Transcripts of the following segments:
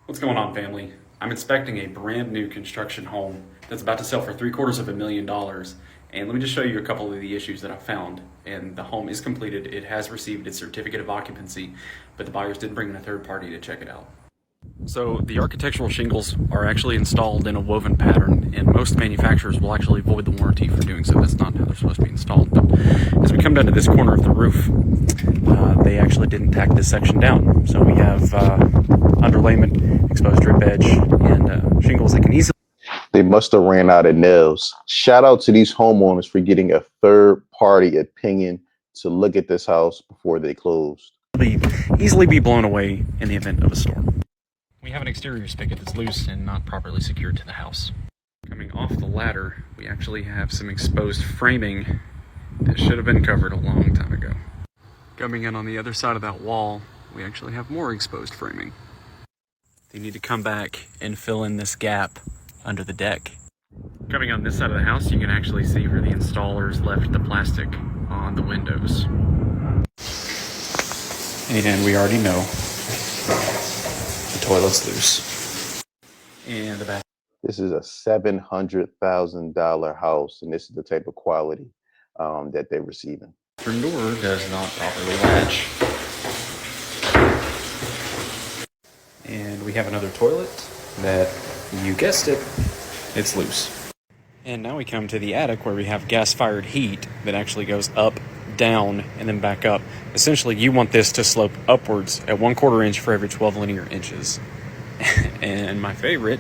What's going on, family? I'm inspecting a brand new construction home that's about to sell for $750,000. And let me just show you a couple of the issues that I found. And the home is completed. It has received its certificate of occupancy, but the buyers did bring in a third party to check it out. So the architectural shingles are actually installed in a woven pattern, and most manufacturers will actually void the warranty for doing so. That's not how they're supposed to be installed. But as we come down to this corner of the roof, they actually didn't tack this section down. So we have underlayment, exposed drip edge, and shingles that can easily... They must have ran out of nails. Shout out to these homeowners for getting a third party opinion to look at this house before they closed. easily be blown away in the event of a storm. We have an exterior spigot that's loose and not properly secured to the house. Coming off the ladder, we actually have some exposed framing that should have been covered a long time ago. Coming in on the other side of that wall, we actually have more exposed framing. They need to come back and fill in this gap under the deck. Coming on this side of the house, you can actually see where the installers left the plastic on the windows. And we already know the toilet's loose. And the bathroom. This is a $700,000 house, and this is the type of quality that they're receiving. The door does not properly latch. And we have another toilet that, you guessed it, it's loose. And now we come to the attic where we have gas-fired heat that actually goes up, down, and then back up. Essentially, you want this to slope upwards at 1/4 inch for every 12 linear inches. And my favorite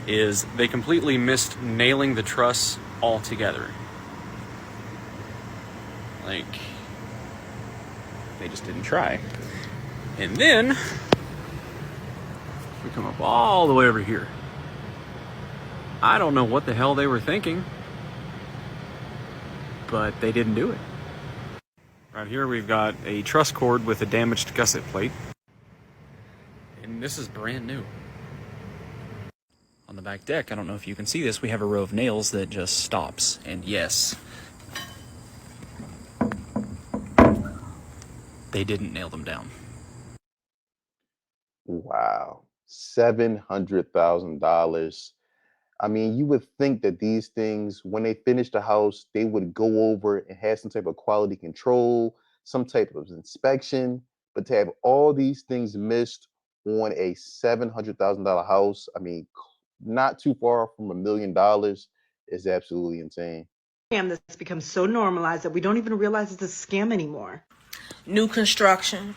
is they completely missed nailing the truss all together. Like, they just didn't try. And then we come up all the way over here. I don't know what the hell they were thinking, but they didn't do it. Right here we've got a truss cord with a damaged gusset plate. And this is brand new. On the back deck, I don't know if you can see this, we have a row of nails that just stops. And yes, they didn't nail them down. Wow, $700,000. I mean, you would think that these things, when they finish the house, they would go over and have some type of quality control, some type of inspection. But to have all these things missed on a $700,000 house, I mean, not too far from $1 million, is absolutely insane. Scam that's become so normalized that we don't even realize it's a scam anymore. New construction.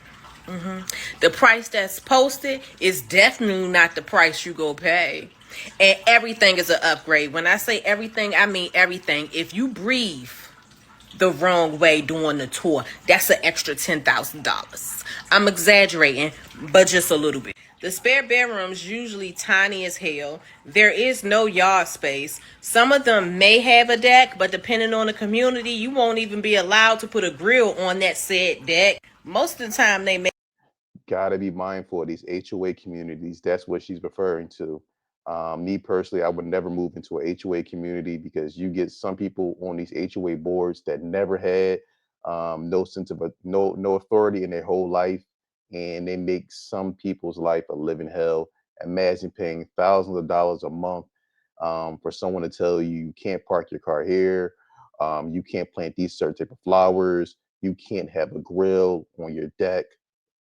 The price that's posted is definitely not the price you go pay. And everything is an upgrade. When I say everything, I mean everything. If you breathe the wrong way during the tour, that's an extra $10,000. I'm exaggerating, but just a little bit. The spare bedrooms usually tiny as hell. There is no yard space. Some of them may have a deck, but depending on the community, you won't even be allowed to put a grill on that said deck. Most of the time they may. Gotta be mindful of these HOA communities. That's what she's referring to. Me personally, I would never move into a HOA community because you get some people on these HOA boards that never had no sense of no authority in their whole life, and they make some people's life a living hell. Imagine paying thousands of dollars a month for someone to tell you you can't park your car here, you can't plant these certain type of flowers, you can't have a grill on your deck.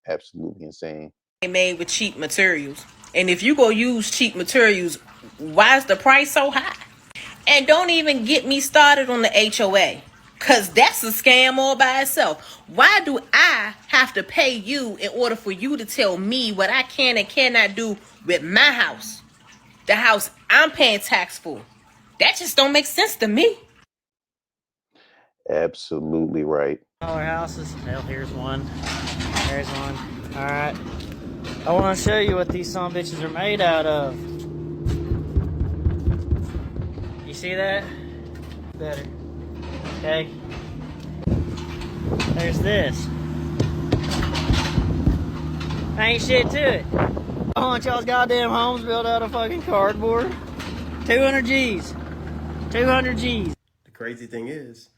Absolutely insane. Made with cheap materials. And if you go use cheap materials, why is the price so high? And don't even get me started on the HOA, because that's a scam all by itself. Why do I have to pay you in order for you to tell me what I can and cannot do with my house? The house I'm paying tax for. That just don't make sense to me. Absolutely right. Our houses. Well, here's one. There's one. All right. I want to show you what these son bitches are made out of. You see that? Better. Okay. There's this. Ain't shit to it. I want y'all's goddamn homes built out of fucking cardboard. 200 G's. 200 G's. The crazy thing is,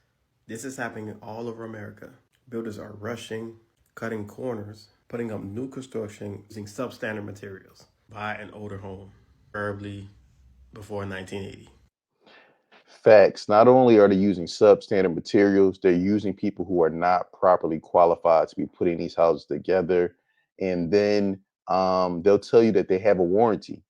this is happening all over America. Builders are rushing, cutting corners, putting up new construction using substandard materials. Buy an older home, preferably before 1980. Facts. Not only are they using substandard materials, they're using people who are not properly qualified to be putting these houses together. And then they'll tell you that they have a warranty.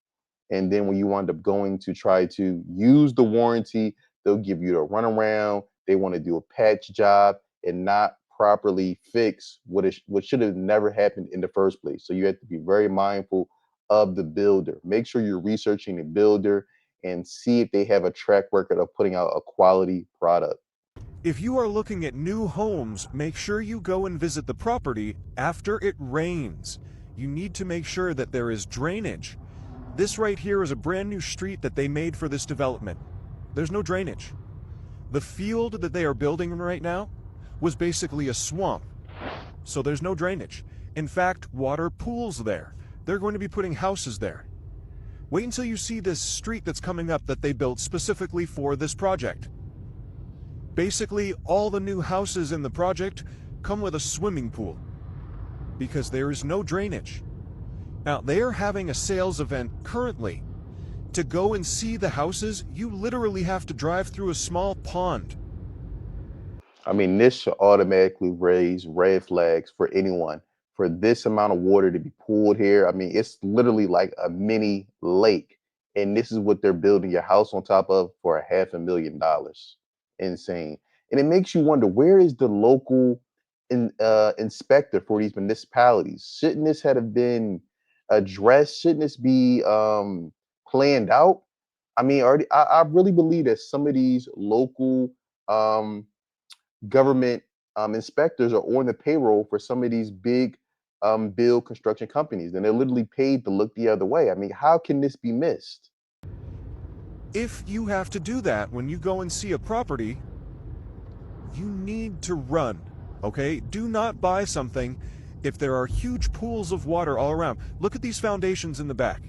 And then when you wind up going to try to use the warranty, they'll give you the runaround. They want to do a patch job and not properly fix what should have never happened in the first place. So you have to be very mindful of the builder. Make sure you're researching the builder and see if they have a track record of putting out a quality product. If you are looking at new homes, make sure you go and visit the property after it rains. You need to make sure that there is drainage. This right here is a brand new street that they made for this development. There's no drainage. The field that they are building right now was basically a swamp, so there's no drainage. In fact, water pools there. They're going to be putting houses there. Wait until you see this street that's coming up that they built specifically for this project. Basically, all the new houses in the project come with a swimming pool because there is no drainage. Now, they are having a sales event currently. To go and see the houses, you literally have to drive through a small pond. I mean, this should automatically raise red flags for anyone. For this amount of water to be pooled here, I mean, it's literally like a mini lake. And this is what they're building your house on top of for $500,000. Insane. And it makes you wonder, where is the local inspector for these municipalities? Shouldn't this have been addressed? Shouldn't this be planned out? I mean, I really believe that some of these local um, government inspectors are on the payroll for some of these big build construction companies, and they're literally paid to look the other way. I mean, how can this be missed? If you have to do that when you go and see a property, you need to run, okay? Do not buy something if there are huge pools of water all around. Look at these foundations in the back.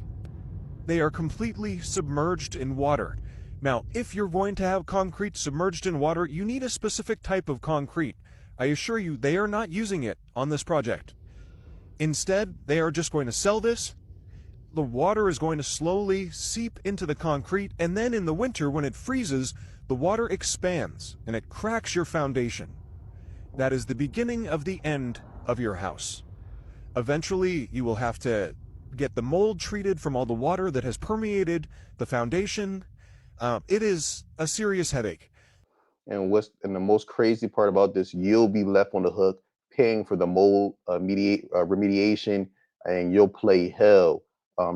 They are completely submerged in water. Now, if you're going to have concrete submerged in water, you need a specific type of concrete. I assure you, they are not using it on this project. Instead, they are just going to sell this. The water is going to slowly seep into the concrete, and then in the winter, when it freezes, the water expands and it cracks your foundation. That is the beginning of the end of your house. Eventually, you will have to get the mold treated from all the water that has permeated the foundation. It is a serious headache. And the most crazy part about this, you'll be left on the hook paying for the mold remediation, and you'll play hell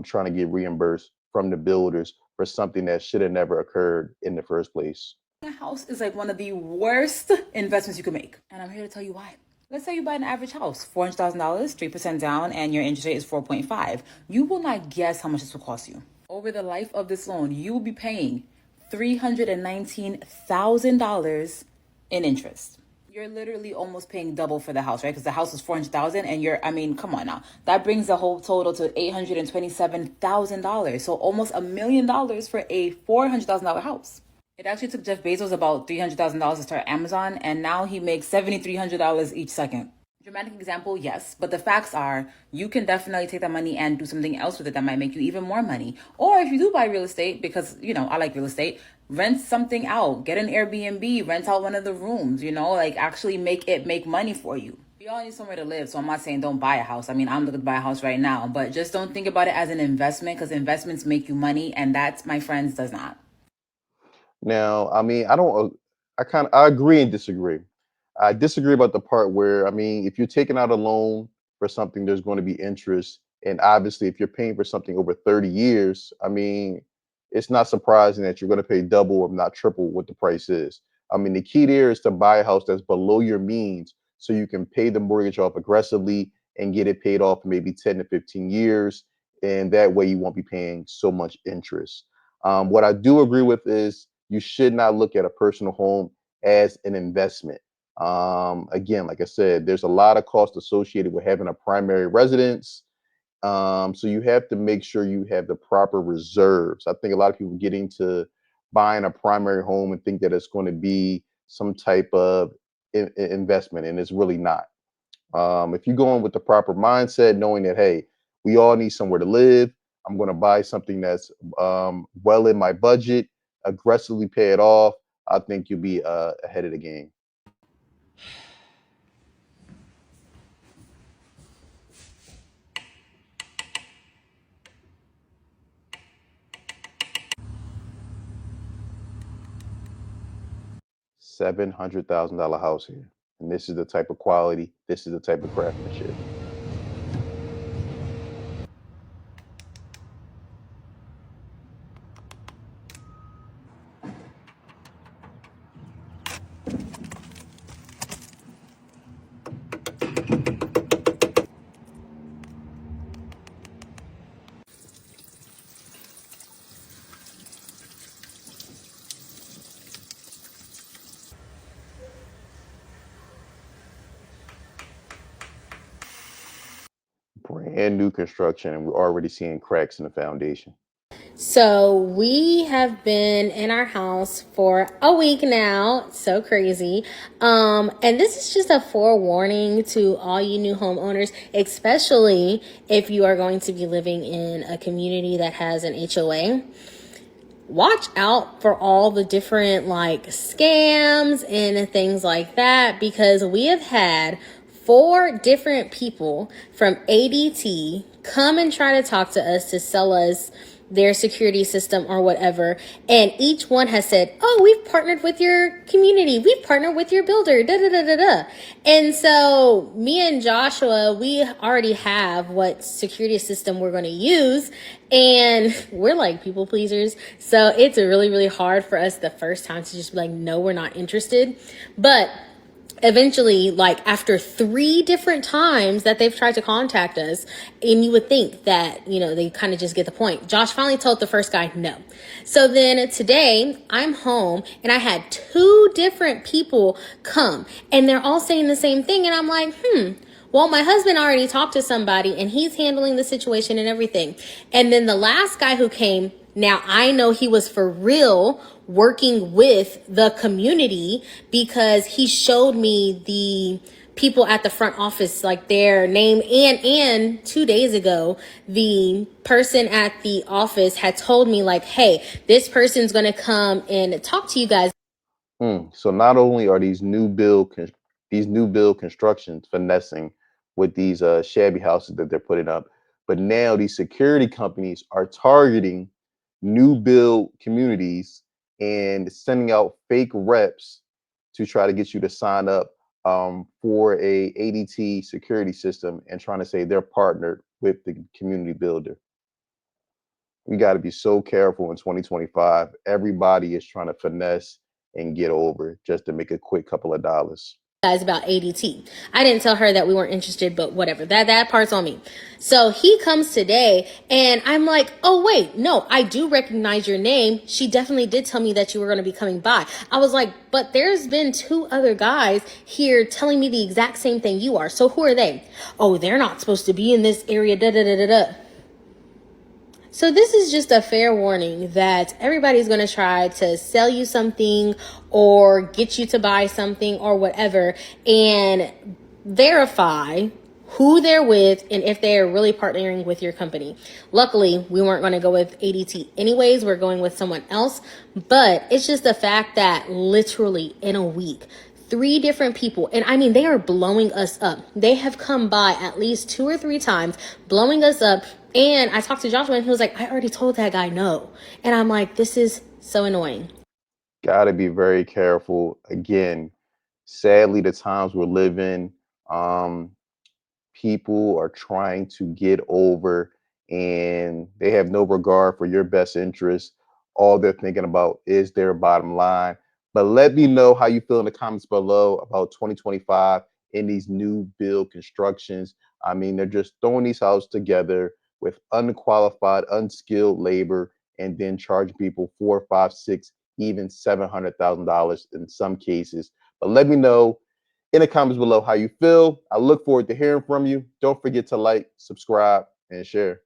trying to get reimbursed from the builders for something that should have never occurred in the first place. A house is like one of the worst investments you can make. And I'm here to tell you why. Let's say you buy an average house, $400,000, 3% down, and your interest rate is 4.5. You will not guess how much this will cost you. Over the life of this loan, you will be paying $319,000 in interest. You're literally almost paying double for the house, right? Because the house is $400,000, and come on now. That brings the whole total to $827,000. So almost $1 million for a $400,000 house. It actually took Jeff Bezos about $300,000 to start Amazon, and now he makes $7,300 each second. Dramatic example, yes, but the facts are you can definitely take that money and do something else with it that might make you even more money. Or if you do buy real estate, because, I like real estate, rent something out, get an Airbnb, rent out one of the rooms, actually make money for you. We all need somewhere to live, so I'm not saying don't buy a house. I mean, I'm looking to buy a house right now, but just don't think about it as an investment, because investments make you money, and that, my friends, does not. Now, I mean, I agree and disagree. I disagree about the part where, I mean, if you're taking out a loan for something, there's going to be interest. And obviously, if you're paying for something over 30 years, I mean, it's not surprising that you're going to pay double, if not triple, what the price is. I mean, the key there is to buy a house that's below your means so you can pay the mortgage off aggressively and get it paid off in maybe 10 to 15 years. And that way you won't be paying so much interest. What I do agree with is you should not look at a personal home as an investment. Again, like I said, there's a lot of cost associated with having a primary residence. So you have to make sure you have the proper reserves. I think a lot of people get into buying a primary home and think that it's going to be some type of investment, and it's really not. If you go in with the proper mindset, knowing that, hey, we all need somewhere to live, I'm going to buy something that's well in my budget, aggressively pay it off. I think you'll be ahead of the game. $700,000 house here. And this is the type of quality, this is the type of craftsmanship. Brand new construction, and we're already seeing cracks in the foundation. So we have been in our house for a week now. So crazy. And this is just a forewarning to all you new homeowners, especially if you are going to be living in a community that has an HOA. Watch out for all the different like scams and things like that, because we have had 4 different people from ADT come and try to talk to us to sell us their security system or whatever. And each one has said, oh, we've partnered with your community. We've partnered with your builder, da, da, da, da, da. And so me and Joshua, we already have what security system we're going to use. And we're like people pleasers. So it's really, really hard for us the first time to just be like, no, we're not interested. But eventually, like after 3 different times that they've tried to contact us, and you would think that, you know, they kind of just get the point. Josh finally told the first guy no. So then today I'm home and I had 2 different people come and they're all saying the same thing. And I'm like, well, my husband already talked to somebody and he's handling the situation and everything. And then the last guy who came, now I know he was for real working with the community, because he showed me the people at the front office, like their name, and 2 days ago, the person at the office had told me like, hey, this person's going to come and talk to you guys. So not only are these new build constructions finessing with these shabby houses that they're putting up, but now these security companies are targeting new build communities and sending out fake reps to try to get you to sign up for a ADT security system and trying to say they're partnered with the community builder. We got to be so careful in 2025. Everybody is trying to finesse and get over just to make a quick couple of dollars. Guys about ADT. I didn't tell her that we weren't interested, but whatever. That part's on me. So he comes today and I'm like, oh wait, no, I do recognize your name. She definitely did tell me that you were going to be coming by. I was like, but there's been 2 other guys here telling me the exact same thing you are. So who are they? Oh, they're not supposed to be in this area. Da da da da da. So this is just a fair warning that everybody's going to try to sell you something or get you to buy something or whatever, and verify who they're with and if they're really partnering with your company. Luckily, we weren't going to go with ADT anyways. We're going with someone else. But it's just the fact that literally in a week, 3 different people, and I mean, they are blowing us up. They have come by at least 2 or 3 times, blowing us up. And I talked to Joshua and he was like, I already told that guy no. And I'm like, this is so annoying. Gotta be very careful. Again, sadly, the times we're living, people are trying to get over and they have no regard for your best interest. All they're thinking about is their bottom line. But let me know how you feel in the comments below about 2025 in these new build constructions. I mean, they're just throwing these houses together with unqualified, unskilled labor and then charging people $4, $5, $6, even $700,000 in some cases. But let me know in the comments below how you feel. I look forward to hearing from you. Don't forget to like, subscribe, and share.